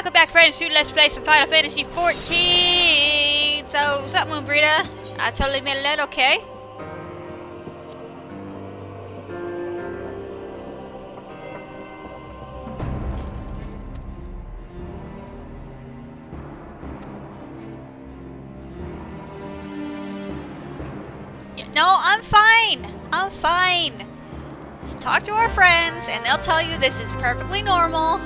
welcome back friends to Let's Play some Final Fantasy 14! So, what's up Moenbreyda? I totally made it okay. No, I'm fine! I'm fine! Just talk to our friends and they'll tell you this is perfectly normal.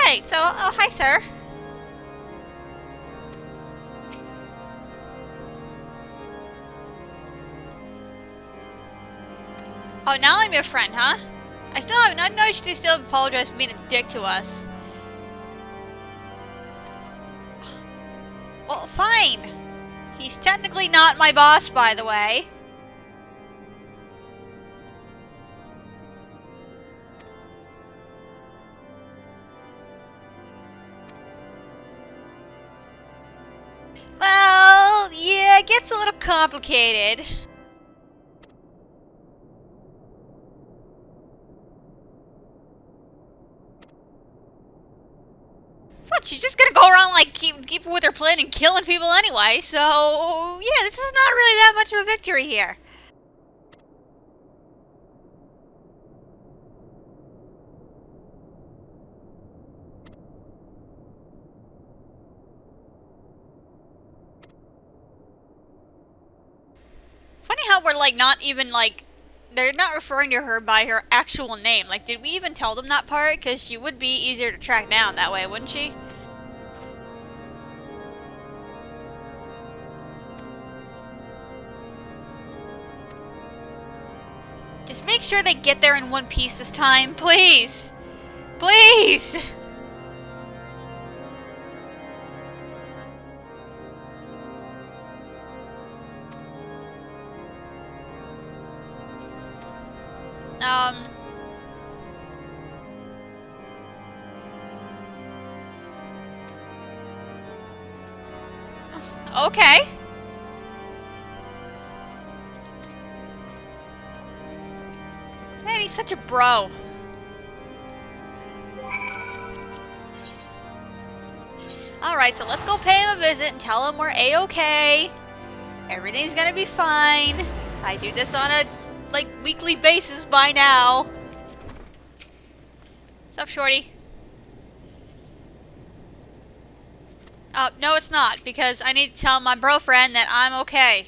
Alright, so, oh, hi, sir. Oh, now I'm your friend, huh? I know you should still apologize for being a dick to us. Well, fine. He's technically not my boss, by the way. Well, yeah, it gets a little complicated. What, she's just gonna go around, like, keep with her plan and killing people anyway, so, yeah, this is not really that much of a victory here. Funny how we're, like, not even, like, they're not referring to her by her actual name. Like, did we even tell them that part? Because she would be easier to track down that way, wouldn't she? Just make sure they get there in one piece this time, please! Please! Okay. Man, he's such a bro. Alright, so let's go pay him a visit and tell him we're A-okay. Everything's gonna be fine. I do this on a, like, weekly basis by now. What's up, shorty? No it's not, because I need to tell my bro friend that I'm okay.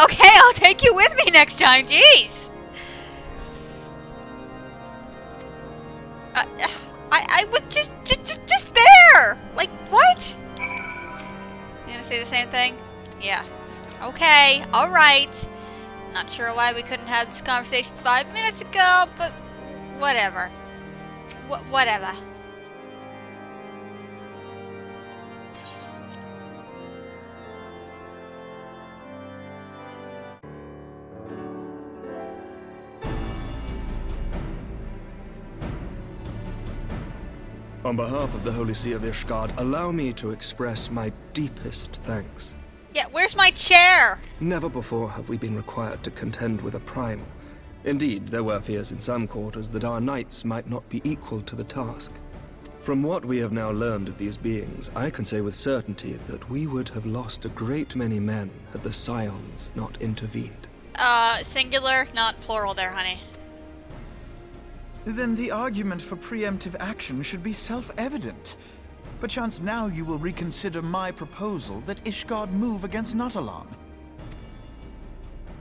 Okay, I'll take you with me next time, jeez! I was just there! Like, what? You gonna say the same thing? Yeah. Okay, alright. Not sure why we couldn't have this conversation 5 minutes ago, but whatever. Whatever. On behalf of the Holy See of Ishgard, allow me to express my deepest thanks. Yeah, where's my chair? Never before have we been required to contend with a primal. Indeed, there were fears in some quarters that our knights might not be equal to the task. From what we have now learned of these beings, I can say with certainty that we would have lost a great many men had the scions not intervened. Singular, not plural there, honey. Then the argument for preemptive action should be self-evident. Perchance now you will reconsider my proposal that Ishgard move against Natalan.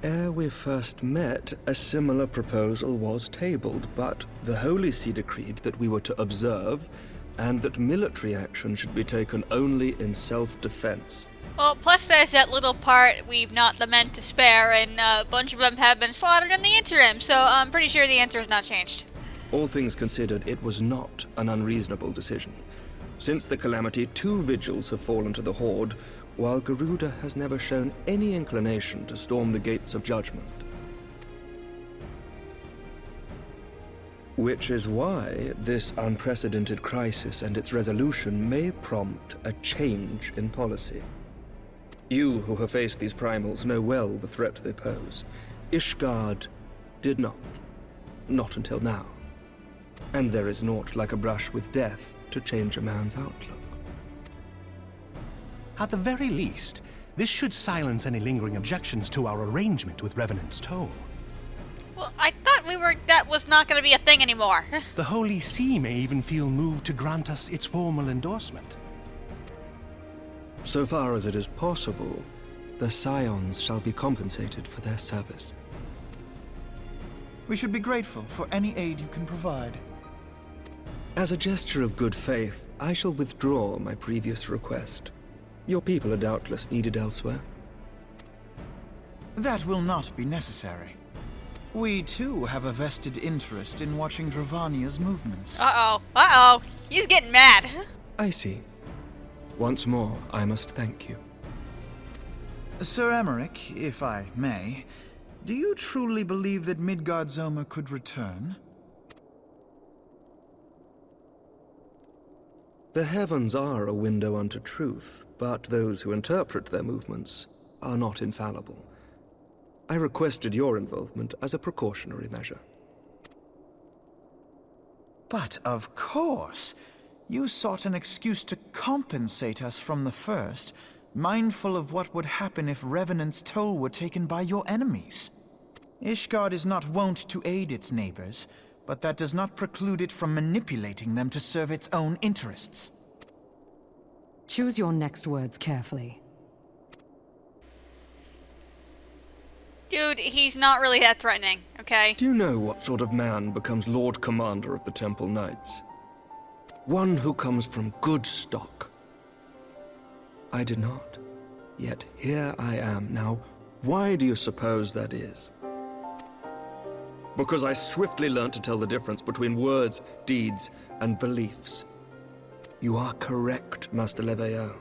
Ere we first met, a similar proposal was tabled, but the Holy See decreed that we were to observe, and that military action should be taken only in self-defense. Well, plus there's that little part, we've not the men to spare, and a bunch of them have been slaughtered in the interim, so I'm pretty sure the answer has not changed. All things considered, it was not an unreasonable decision. Since the calamity, 2 vigils have fallen to the Horde, while Garuda has never shown any inclination to storm the gates of judgment. Which is why this unprecedented crisis and its resolution may prompt a change in policy. You who have faced these primals know well the threat they pose. Ishgard did not. Not until now. And there is naught like a brush with death to change a man's outlook. At the very least, this should silence any lingering objections to our arrangement with Revenant's Toll. Well, I thought that was not going to be a thing anymore. The Holy See may even feel moved to grant us its formal endorsement. So far as it is possible, the Scions shall be compensated for their service. We should be grateful for any aid you can provide. As a gesture of good faith, I shall withdraw my previous request. Your people are doubtless needed elsewhere. That will not be necessary. We, too, have a vested interest in watching Dravania's movements. Uh-oh. He's getting mad. I see. Once more, I must thank you. Sir Emmerich, if I may, do you truly believe that Midgard-Zoma could return? The heavens are a window unto truth, but those who interpret their movements are not infallible. I requested your involvement as a precautionary measure. But of course, you sought an excuse to compensate us from the first, mindful of what would happen if Revenant's Toll were taken by your enemies. Ishgard is not wont to aid its neighbors, but that does not preclude it from manipulating them to serve its own interests. Choose your next words carefully. Dude, he's not really that threatening, okay? Do you know what sort of man becomes Lord Commander of the Temple Knights? One who comes from good stock. I did not. Yet here I am now. Why do you suppose that is? Because I swiftly learned to tell the difference between words, deeds, and beliefs. You are correct, Master Leveilleur.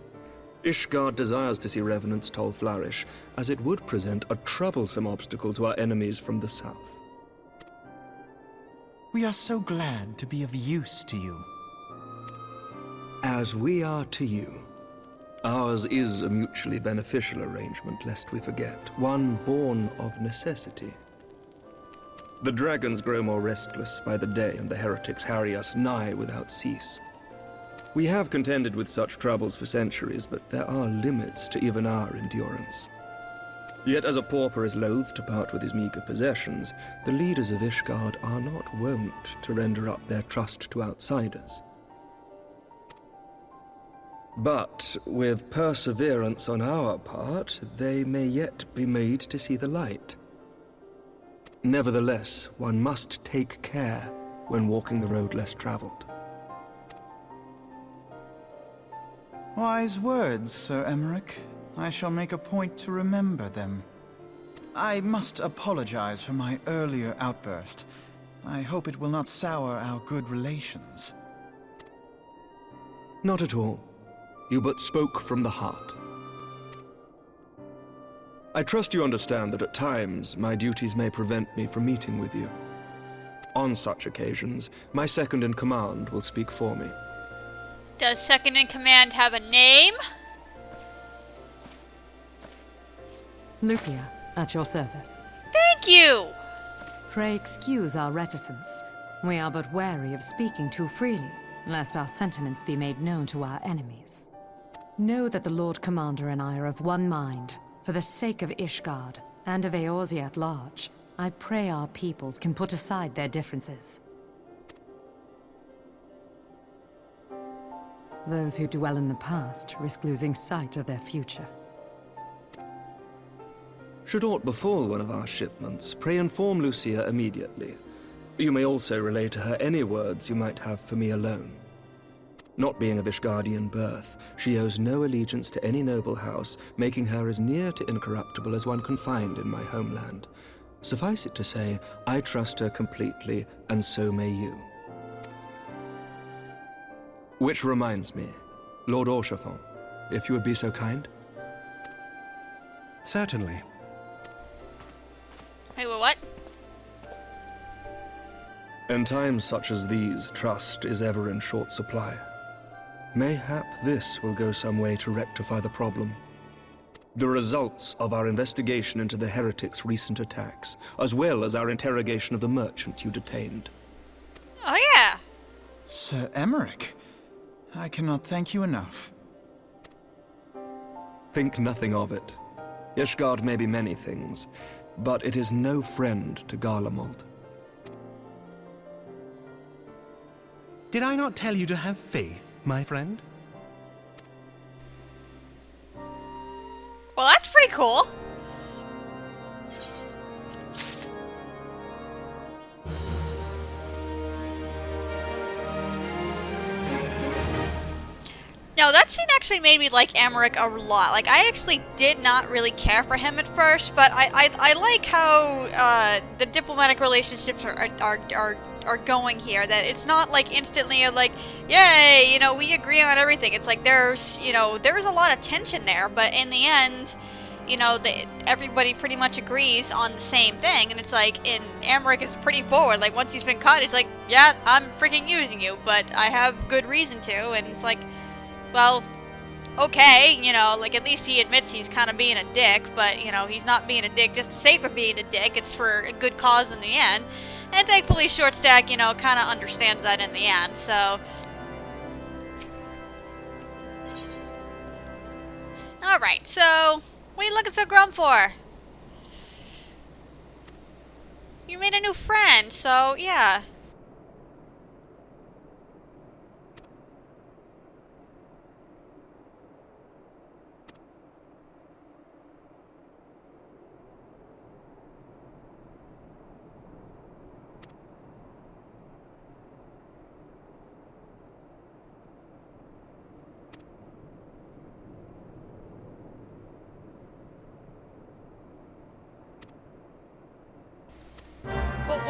Ishgard desires to see Revenant's Toll flourish, as it would present a troublesome obstacle to our enemies from the south. We are so glad to be of use to you. As we are to you. Ours is a mutually beneficial arrangement, lest we forget, one born of necessity. The dragons grow more restless by the day, and the heretics harry us nigh without cease. We have contended with such troubles for centuries, but there are limits to even our endurance. Yet as a pauper is loath to part with his meager possessions, the leaders of Ishgard are not wont to render up their trust to outsiders. But with perseverance on our part, they may yet be made to see the light. Nevertheless, one must take care when walking the road less traveled. Wise words, Sir Emmerich. I shall make a point to remember them. I must apologize for my earlier outburst. I hope it will not sour our good relations. Not at all. You but spoke from the heart. I trust you understand that at times my duties may prevent me from meeting with you. On such occasions, my second-in-command will speak for me. Does second-in-command have a name? Lucia, at your service. Thank you! Pray excuse our reticence. We are but wary of speaking too freely, lest our sentiments be made known to our enemies. Know that the Lord Commander and I are of one mind. For the sake of Ishgard, and of Eorzea at large, I pray our peoples can put aside their differences. Those who dwell in the past risk losing sight of their future. Should aught befall one of our shipments, pray inform Lucia immediately. You may also relay to her any words you might have for me alone. Not being of Ishgardian birth, she owes no allegiance to any noble house, making her as near to incorruptible as one can find in my homeland. Suffice it to say, I trust her completely, and so may you. Which reminds me, Lord Orchefort, if you would be so kind? Certainly. Wait, what? In times such as these, trust is ever in short supply. Mayhap this will go some way to rectify the problem. The results of our investigation into the heretics' recent attacks, as well as our interrogation of the merchant you detained. Oh yeah! Sir Emmerich, I cannot thank you enough. Think nothing of it. Ishgard may be many things, but it is no friend to Garlemald. Did I not tell you to have faith, my friend? Well, that's pretty cool. No, that scene actually made me like Emmerich a lot. Like, I actually did not really care for him at first, but I like how the diplomatic relationships are going here. That it's not like instantly like, yay, you know, we agree on everything. It's like there's a lot of tension there, but in the end, you know, everybody pretty much agrees on the same thing, and it's like, and Emmerich is pretty forward. Like, once he's been caught, it's like, yeah, I'm freaking using you, but I have good reason to, and it's like, well, okay, you know, like, at least he admits he's kind of being a dick, but, you know, he's not being a dick just to say for being a dick. It's for a good cause in the end. And thankfully, Shortstack, you know, kind of understands that in the end, so. Alright, so, what are you looking so glum for? You made a new friend, so, yeah.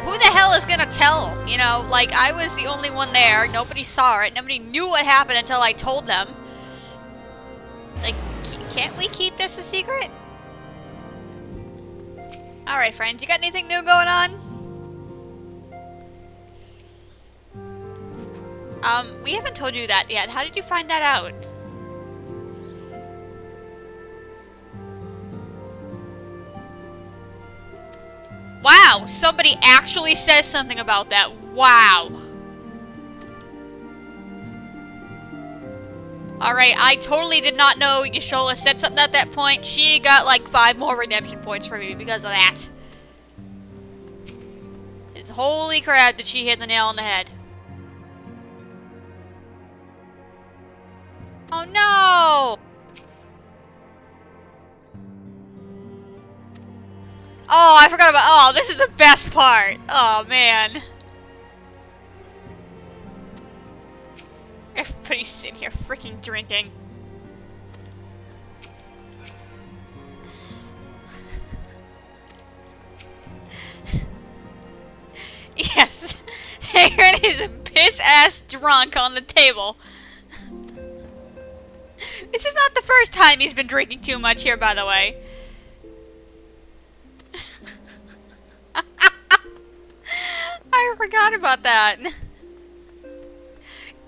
Who the hell is gonna tell? You know, like, I was the only one there. Nobody saw it. Nobody knew what happened until I told them. Like, can't we keep this a secret? Alright, friends. You got anything new going on? We haven't told you that yet. How did you find that out? Wow, somebody actually says something about that. Wow. Alright, I totally did not know Yashola said something at that point. She got like 5 more redemption points from me because of that. It's holy crap did she hit the nail on the head. Oh no! Oh, I forgot about. Oh, this is the best part. Oh, man. Everybody's sitting here freaking drinking. Yes. Aaron is a piss-ass drunk on the table. This is not the first time he's been drinking too much here, by the way. I forgot about that.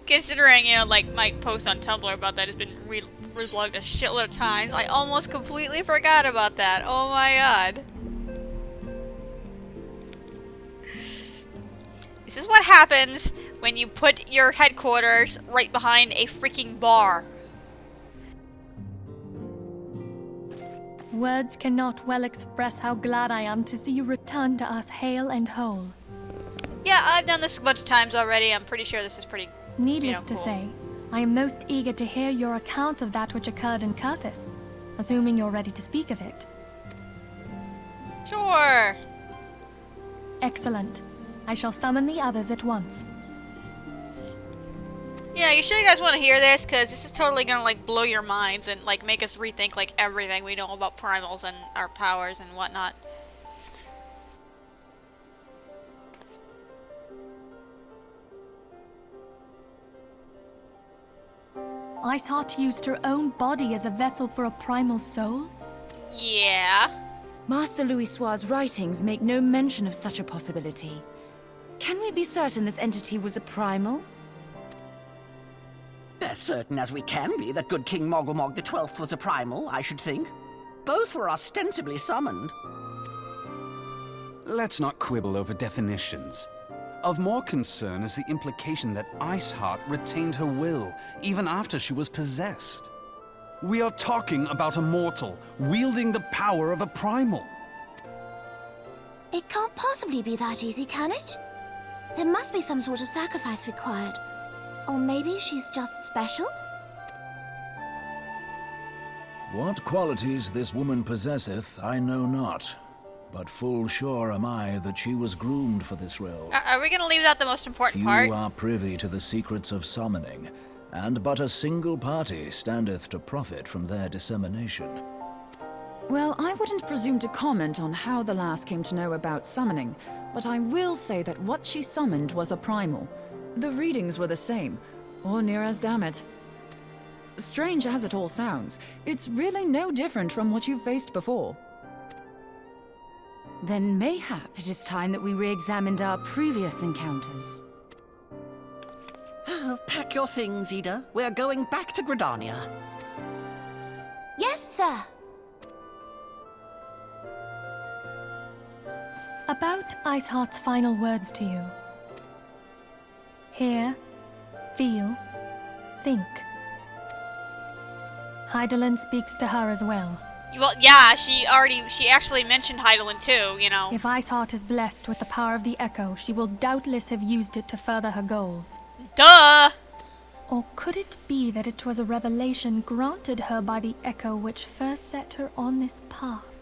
Considering, you know, like, my post on Tumblr about that has been reblogged a shitload of times, I almost completely forgot about that. Oh my god. This is what happens when you put your headquarters right behind a freaking bar. Words cannot well express how glad I am to see you return to us hale and whole. Yeah, I've done this a bunch of times already. I'm pretty sure this is pretty, Needless to cool. say, I am most eager to hear your account of that which occurred in Kurthis, assuming you're ready to speak of it. Sure. Excellent. I shall summon the others at once. Yeah, you sure you guys want to hear this? Because this is totally going to, like, blow your minds and, like, make us rethink, like, everything we know about primals and our powers and whatnot. Iceheart used her own body as a vessel for a primal soul? Yeah. Master Louisoir's writings make no mention of such a possibility. Can we be certain this entity was a primal? As certain as we can be that good King Mogglmog XII was a primal, I should think. Both were ostensibly summoned. Let's not quibble over definitions. Of more concern is the implication that Iceheart retained her will, even after she was possessed. We are talking about a mortal, wielding the power of a primal. It can't possibly be that easy, can it? There must be some sort of sacrifice required. Or maybe she's just special? What qualities this woman possesseth, I know not. But full sure am I that she was groomed for this role. Are we gonna leave out the most important part? Few are privy to the secrets of summoning, and but a single party standeth to profit from their dissemination. Well, I wouldn't presume to comment on how the lass came to know about summoning, but I will say that what she summoned was a primal. The readings were the same, or near as damn it. Strange as it all sounds, it's really no different from what you've faced before. Then mayhap it is time that we re-examined our previous encounters. Pack your things, Ida. We're going back to Gridania. Yes, sir. About Iceheart's final words to you. Hear, feel, think. Hydaelyn speaks to her as well. Well, yeah, she actually mentioned Hydaelyn too, you know. If Iceheart is blessed with the power of the Echo, she will doubtless have used it to further her goals. Duh! Or could it be that it was a revelation granted her by the Echo which first set her on this path?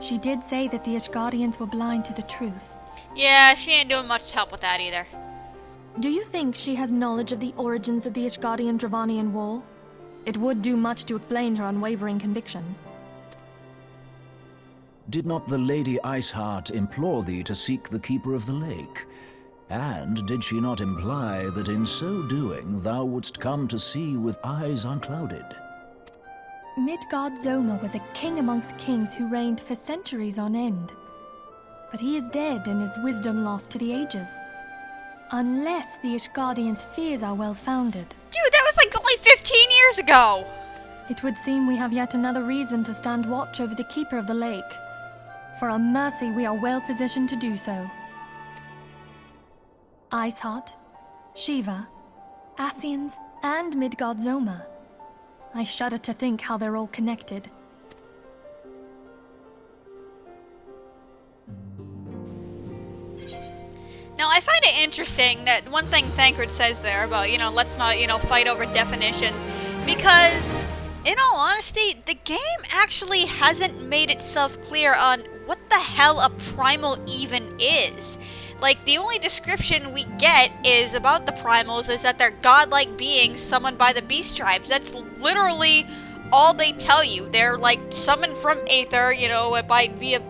She did say that the Ishgardians were blind to the truth. Yeah, she ain't doing much to help with that either. Do you think she has knowledge of the origins of the Ishgardian-Dravanian War? It would do much to explain her unwavering conviction. Did not the Lady Iceheart implore thee to seek the Keeper of the Lake? And did she not imply that in so doing thou wouldst come to see with eyes unclouded? Midgard-Zoma was a king amongst kings who reigned for centuries on end. But he is dead and his wisdom lost to the ages. Unless the Ishgardians' fears are well-founded. Dude, that was like only 15 years ago! It would seem we have yet another reason to stand watch over the Keeper of the Lake. For a mercy, we are well positioned to do so. Iceheart, Shiva, Ascians, and Midgard-Zoma. I shudder to think how they're all connected. Now, I find it interesting that one thing Thancred says there about, let's not, fight over definitions. Because, in all honesty, the game actually hasn't made itself clear on what the hell a primal even is. Like, the only description we get is about the primals is that they're godlike beings summoned by the beast tribes. That's literally all they tell you. They're, like, summoned from Aether, via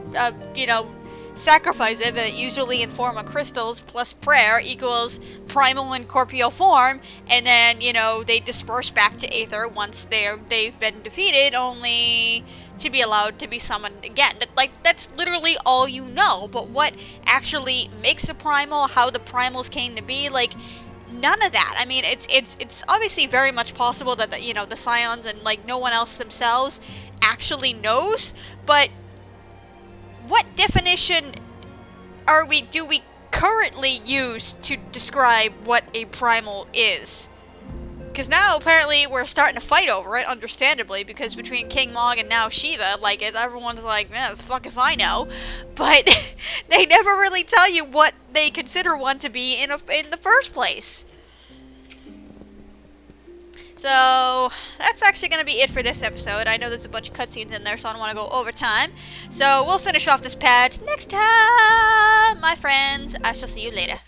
sacrifice it, usually in form of crystals plus prayer equals primal and corporeal form, and then, they disperse back to Aether once they've been defeated, only to be allowed to be summoned again. That's literally all you know. But what actually makes a primal, how the primals came to be, none of that. I mean, it's obviously very much possible that the Scions and no one else themselves actually knows, but what definition do we currently use to describe what a primal is? Because now apparently we're starting to fight over it, understandably, because between King Mog and now Shiva, everyone's like, fuck if I know. But they never really tell you what they consider one to be in the first place. So, that's actually going to be it for this episode. I know there's a bunch of cutscenes in there, so I don't want to go over time. So, we'll finish off this patch next time, my friends. I shall see you later.